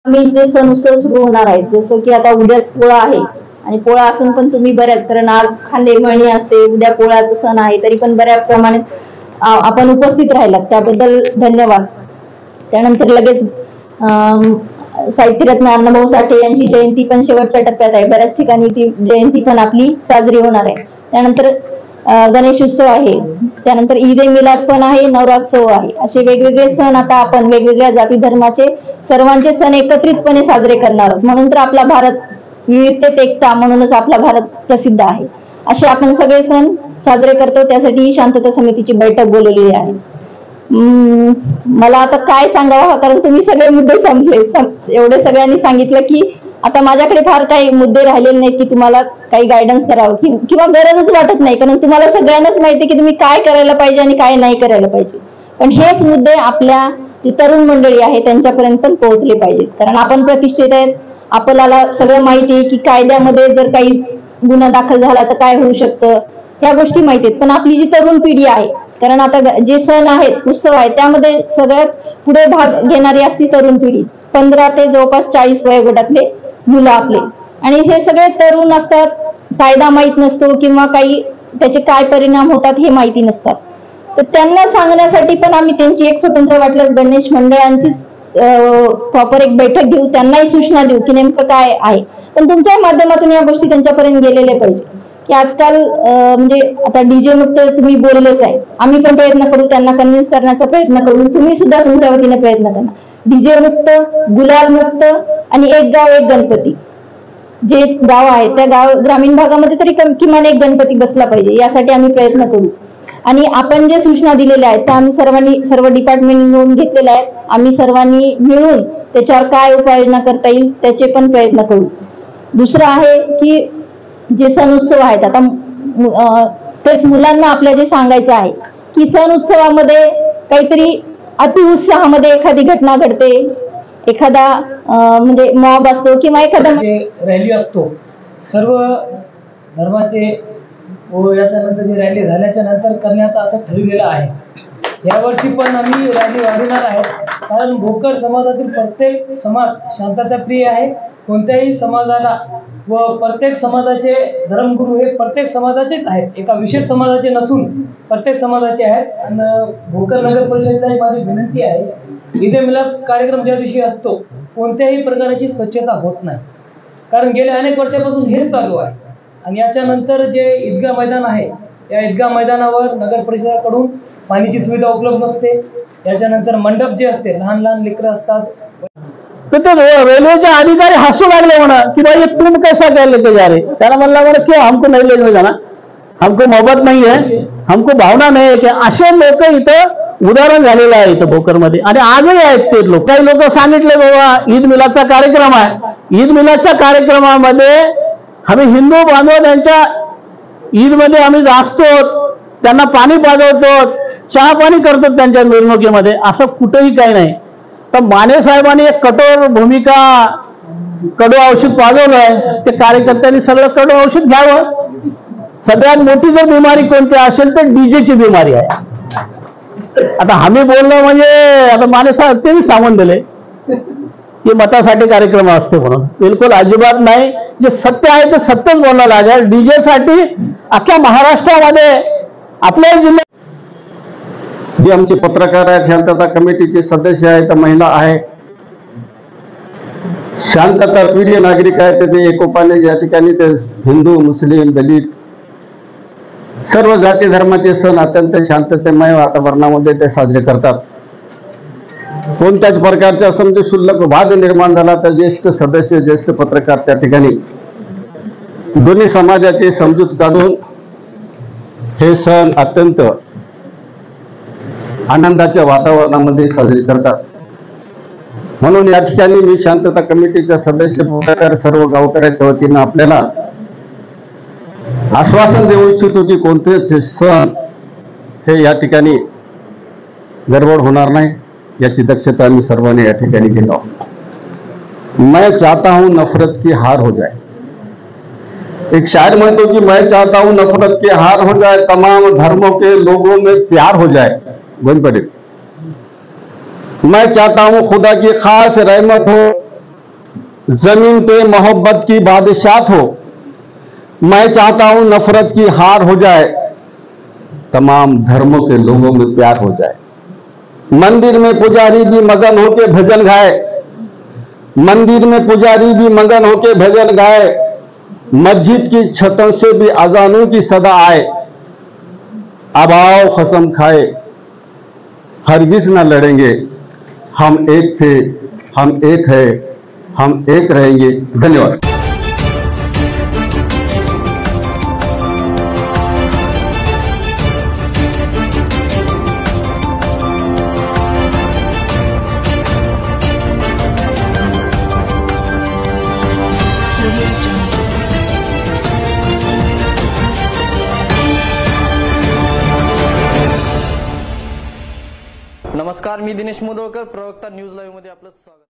मी जे सण उत्सव सुरू होणार आहेत, जसं की आता उद्याच पोळा आहे आणि पोळा असून पण तुम्ही बऱ्याच, कारण आज खांदेमळणी असते, उद्या पोळ्याचा सण आहे, तरी पण बऱ्याच प्रमाणात आपण उपस्थित राहिलात त्याबद्दल धन्यवाद. त्यानंतर लगेच साहित्यरत्न अण्णाभाऊ साठे यांची जयंती पण शेवटच्या टप्प्यात आहे, बऱ्याच ठिकाणी ती जयंती पण आपली साजरी होणार आहे. त्यानंतर गणेश उत्सव आहे, त्यानंतर ईद ए मिलाद पण आहे, नवरात्रोत्सव आहे. असे वेगवेगळे सण आता आपण वेगवेगळ्या जाती धर्माचे सर्वांचे सण एकत्रितपणे साजरे करणार आहोत. म्हणून तर आपला भारत विविधतेत एकता, म्हणूनच आपला भारत प्रसिद्ध आहे. असे आपण सगळे सण साजरे करतो, त्यासाठी ही शांतता समितीची बैठक बोलवलेली आहे. मला आता काय सांगावं, कारण तुम्ही सगळे मुद्दे समजले, एवढे सगळ्यांनी सांगितलं की आता माझ्याकडे फार काही मुद्दे राहिलेले नाहीत की तुम्हाला काही गायडन्स करावं किंवा गरजच वाटत नाही, कारण तुम्हाला सगळ्यांनाच माहिती की तुम्ही काय करायला पाहिजे आणि काय नाही करायला पाहिजे. पण हेच मुद्दे आपल्या जी तरुण मंडळी आहे त्यांच्यापर्यंत पण पोहोचले पाहिजेत, कारण आपण प्रतिष्ठित आहेत, आपल्याला सगळं माहिती आहे की कायद्यामध्ये जर काही गुन्हा दाखल झाला तर काय होऊ शकतं, ह्या गोष्टी माहिती आहेत. पण आपली जी तरुण पिढी आहे, कारण आता जे सण आहेत, उत्सव आहेत, त्यामध्ये सगळ्यात पुढे भाग घेणारी असती तरुण पिढी, 15 ते जवळपास 40 वयोगटातले मुलं आपले. आणि हे सगळे तरुण असतात, कायदा माहीत नसतो किंवा काही त्याचे काय परिणाम होतात हे माहिती नसतात. तर त्यांना सांगण्यासाठी पण आम्ही त्यांची एक स्वतंत्र वाटल्यास गणेश मंडळांची प्रॉपर एक बैठक घेऊ, त्यांनाही सूचना देऊ की नेमकं काय आहे. पण तुमच्या माध्यमातून या गोष्टी त्यांच्यापर्यंत गेलेल्या पाहिजे की आजकाल म्हणजे आता डीजे मुक्त तुम्ही बोललेच आहे, आम्ही पण प्रयत्न करू, त्यांना कन्व्हिन्स करण्याचा प्रयत्न करू, तुम्ही सुद्धा तुमच्या वतीने प्रयत्न करा. डीजे मुक्त, गुलाल मुक्त आणि एक गाव एक गणपती. जे गाव आहे त्या ग्रामीण भागामध्ये तरी किमान एक गणपती बसला पाहिजे, यासाठी आम्ही प्रयत्न करू. आणि आपण जे सूचना दिलेल्या आहेत त्या आम्ही सर्व डिपार्टमेंट मिळून घेतलेल्या आहेत, आम्ही सर्वांनी मिळून त्याच्यावर काय उपाययोजना करता येईल त्याचे पण प्रयत्न करू. दुसरं आहे की जे सण उत्सव आहेत, आता तेच मुलांना आपल्या जे सांगायचं आहे की सण उत्सवामध्ये काहीतरी अतिउत्साहामध्ये एखादी घटना घडते, एखादा म्हणजे मॉब असतो किंवा एखादा रॅली असतो, सर्व धर्माचे याच्यानंतर जी रॅली झाल्याच्या नंतर करण्याचं असं ठरविलेलं आहे. यावर्षी पण आम्ही रॅली वाढवणार आहे, कारण भोकर समाजातील प्रत्येक समाज शांतताप्रिय आहे. कोणत्याही समाजाला व प्रत्येक समाजाचे धर्मगुरू हे प्रत्येक समाजाचेच आहेत, एका विशेष समाजाचे नसून प्रत्येक समाजाचे आहेत. आणि भोकर नगर परिषदेला माझी विनंती आहे, ईद ए मिलाद कार्यक्रम ज्या दिवशी असतो कोणत्याही प्रकारची स्वच्छता होत नाही, कारण गेल्या अनेक वर्षापासून हेच चालू आहे. आणि याच्यानंतर जे ईदगाह मैदान आहे, या ईदगाह मैदानावर नगर परिषदेकडून पाण्याची सुविधा उपलब्ध नसते. याच्यानंतर मंडप जे असते, लहान लहान लेकरं असतात, तो रेलवेचे अधिकारी हंसू लागले म्हणा कि भाई तुम कैसा कर लेके जा रहे. त्याला म्हणला बरं की हमको नहीं लेके जाना, हमको मोहब्बत नहीं है, हमको भावना नाही आहे की असे लोक इथं उदाहरण झालेलं आहे इथं भोकरमध्ये. आणि आजही आहेत ते लोक. काही लोक सांगितले बाबा ईद मिलादचा कार्यक्रम आहे, ईद मिलादच्या कार्यक्रमामध्ये आम्ही हिंदू बांधव त्यांच्या ईदमध्ये आम्ही असतो, त्यांना पाणी पाजवतो, चहा पाणी करतो त्यांच्या मिरवणुकीमध्ये, असं कुठेही काही नाही. तर माने साहेबांनी एक कठोर भूमिका, कडू औषध पाजवलंय, ते कार्यकर्त्यांनी सगळं कडू औषध घ्यावं. सगळ्यात मोठी जर बिमारी कोणती असेल तर डीजेची बिमारी आहे. आता आम्ही बोललो म्हणजे आता माने साहेब ते सांगून दिले की मतासाठी कार्यक्रम असते म्हणून, बिलकुल अजिबात नाही. जे सत्य आहे ते सत्यच बोलायला लागेल. डीजे साठी अख्ख्या महाराष्ट्रामध्ये आपल्या जिल्ह्यात जे आमचे पत्रकार आहेत, शांतता कमिटीचे सदस्य आहेत, महिला आहे, शांतता प्रिय नागरिक आहेत, ते एकोपाने या ठिकाणी ते हिंदू, मुस्लिम, दलित सर्व जाती धर्माचे सण अत्यंत शांततेमय वातावरणामध्ये ते साजरे करतात. कोणत्याच प्रकारचा समजा शुल्लक वाद निर्माण झाला तर ज्येष्ठ सदस्य, ज्येष्ठ पत्रकार त्या ठिकाणी दोन्ही समाजाची समजूत काढून हे सण अत्यंत आनंदाच्या वातावरणामध्ये साजरे करतात. म्हणून या ठिकाणी मी शांतता कमिटीच्या सदस्य पत्रकार सर्व गावकऱ्यांच्या वतीनं आपल्याला आश्वासन देऊ इच्छितो की कोणतेच सण हे या ठिकाणी गडबड होणार नाही, याची दक्षता आम्ही सर्वांनी या ठिकाणी घेतो. मैं चाहता हूं नफरत की हार हो जाए. एक शायर म्हणतो की मैं चाहता हूं नफरत की हार हो जाए, तमाम धर्मों के लोगों में प्यार हो जाए. बन पड़े. मैं चाहता हूं खुदा की खास रहमत हो जमीन पे मोहब्बत की बादशात हो। मैं चाहता हूं नफरत की हार हो जाए, तमाम धर्मों के लोगों में प्यार हो जाए। मंदिर में पुजारी भी मगन होके भजन गाए, मंदिर में पुजारी भी मगन होके भजन गाए। मस्जिद की छतों से भी अजानों की सदा आए। अब आओ कसम खाए, हरगिज न लड़ेंगे। हम एक थे, हम एक है, हम एक रहेंगे। धन्यवाद। नमस्कार, मी दिनेश मुदोळकर, प्रवक्ता न्यूज लाईव्ह मध्ये आपलं स्वागत।